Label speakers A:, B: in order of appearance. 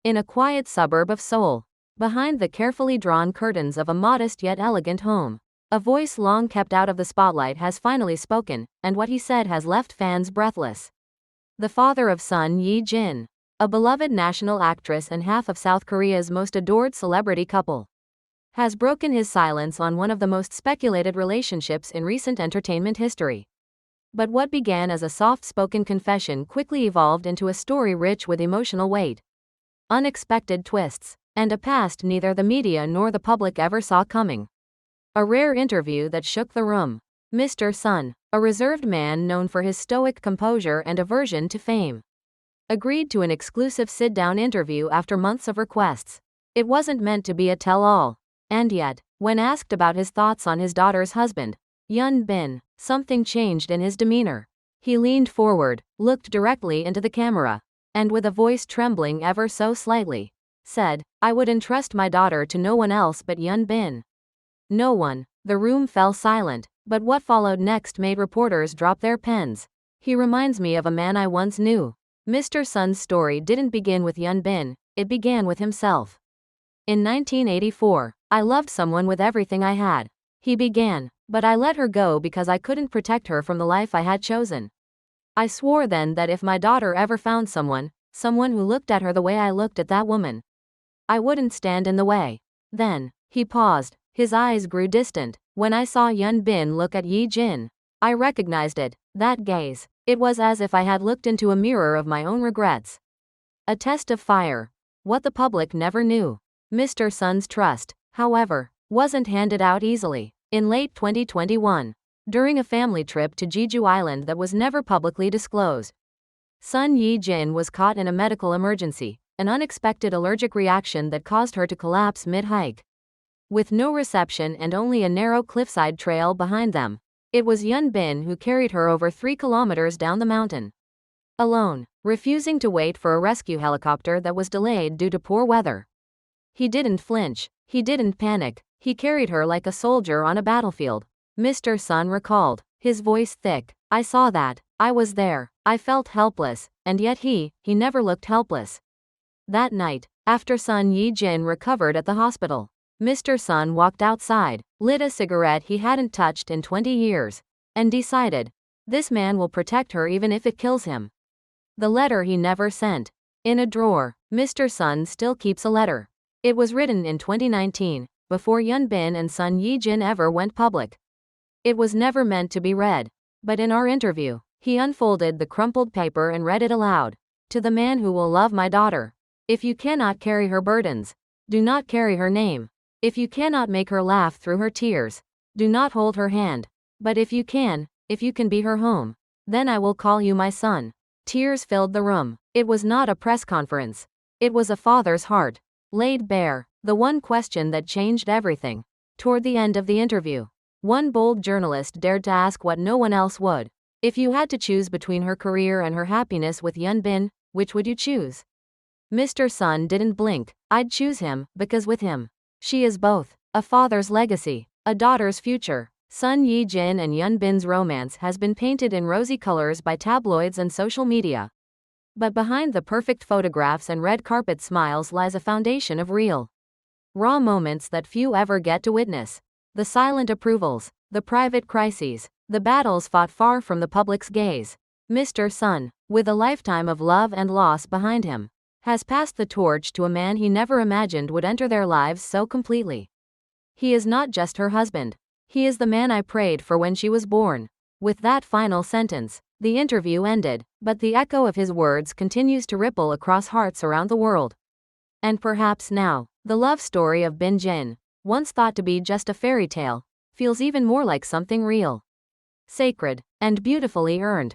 A: in a quiet suburb of Seoul. Behind the carefully drawn curtains of a modest yet elegant home, a voice long kept out of the spotlight has finally spoken, and what he said has left fans breathless. The father of Sun Ye-jin, a beloved national actress and half of South Korea's most adored celebrity couple, has broken his silence on one of the most speculated relationships in recent entertainment history. But what began as a soft-spoken confession quickly evolved into a story rich with emotional weight, unexpected twists, and a past neither the media nor the public ever saw coming. A rare interview that shook the room. Mr. Sun, a reserved man known for his stoic composure and aversion to fame, agreed to an exclusive sit-down interview after months of requests. It wasn't meant to be a tell-all. And yet, when asked about his thoughts on his daughter's husband, Hyun Bin, something changed in his demeanor. He leaned forward, looked directly into the camera, and with a voice trembling ever so slightly, said, "I would entrust my daughter to no one else but Hyun Bin." No one. The room fell silent, but what followed next made reporters drop their pens. "He reminds me of a man I once knew." Mr. Sun's story didn't begin with Hyun Bin, it began with himself. "In 1984, I loved someone with everything I had," he began, "but I let her go because I couldn't protect her from the life I had chosen. I swore then that if my daughter ever found someone who looked at her the way I looked at that woman, I wouldn't stand in the way." Then, he paused, his eyes grew distant. "When I saw Hyun Bin look at Ye-jin, I recognized it, that gaze. It was as if I had looked into a mirror of my own regrets. A test of fire." What the public never knew. Mr. Sun's trust, however, wasn't handed out easily. In late 2021, during a family trip to Jeju Island that was never publicly disclosed, Sun Ye-jin was caught in a medical emergency, an unexpected allergic reaction that caused her to collapse mid-hike. With no reception and only a narrow cliffside trail behind them, it was Hyun Bin who carried her over 3 kilometers down the mountain. Alone, refusing to wait for a rescue helicopter that was delayed due to poor weather. He didn't flinch, he didn't panic, he carried her like a soldier on a battlefield. Mr. Sun recalled, his voice thick, "I saw that, I was there, I felt helpless, and yet he never looked helpless." That night, after Sun Ye-jin recovered at the hospital, Mr. Sun walked outside, lit a cigarette he hadn't touched in 20 years, and decided, this man will protect her even if it kills him. The letter he never sent. In a drawer, Mr. Sun still keeps a letter. It was written in 2019, before Hyun Bin and Sun Ye-jin ever went public. It was never meant to be read. But in our interview, he unfolded the crumpled paper and read it aloud. "To the man who will love my daughter. If you cannot carry her burdens, do not carry her name. If you cannot make her laugh through her tears, do not hold her hand. But if you can be her home, then I will call you my son." Tears filled the room. It was not a press conference. It was a father's heart, laid bare, the one question that changed everything. Toward the end of the interview, one bold journalist dared to ask what no one else would. "If you had to choose between her career and her happiness with Hyun Bin, which would you choose?" Mr. Sun didn't blink. "I'd choose him, because with him, she is both. A father's legacy, a daughter's future." Sun Ye-jin and Hyun Bin's romance has been painted in rosy colors by tabloids and social media. But behind the perfect photographs and red carpet smiles lies a foundation of real, raw moments that few ever get to witness. The silent approvals, the private crises, the battles fought far from the public's gaze. Mr. Sun, with a lifetime of love and loss behind him, has passed the torch to a man he never imagined would enter their lives so completely. He is not just her husband. He is the man I prayed for when she was born. With that final sentence, the interview ended, but the echo of his words continues to ripple across hearts around the world. And perhaps now, the love story of Bin Jin, once thought to be just a fairy tale, feels even more like something real, sacred, and beautifully earned.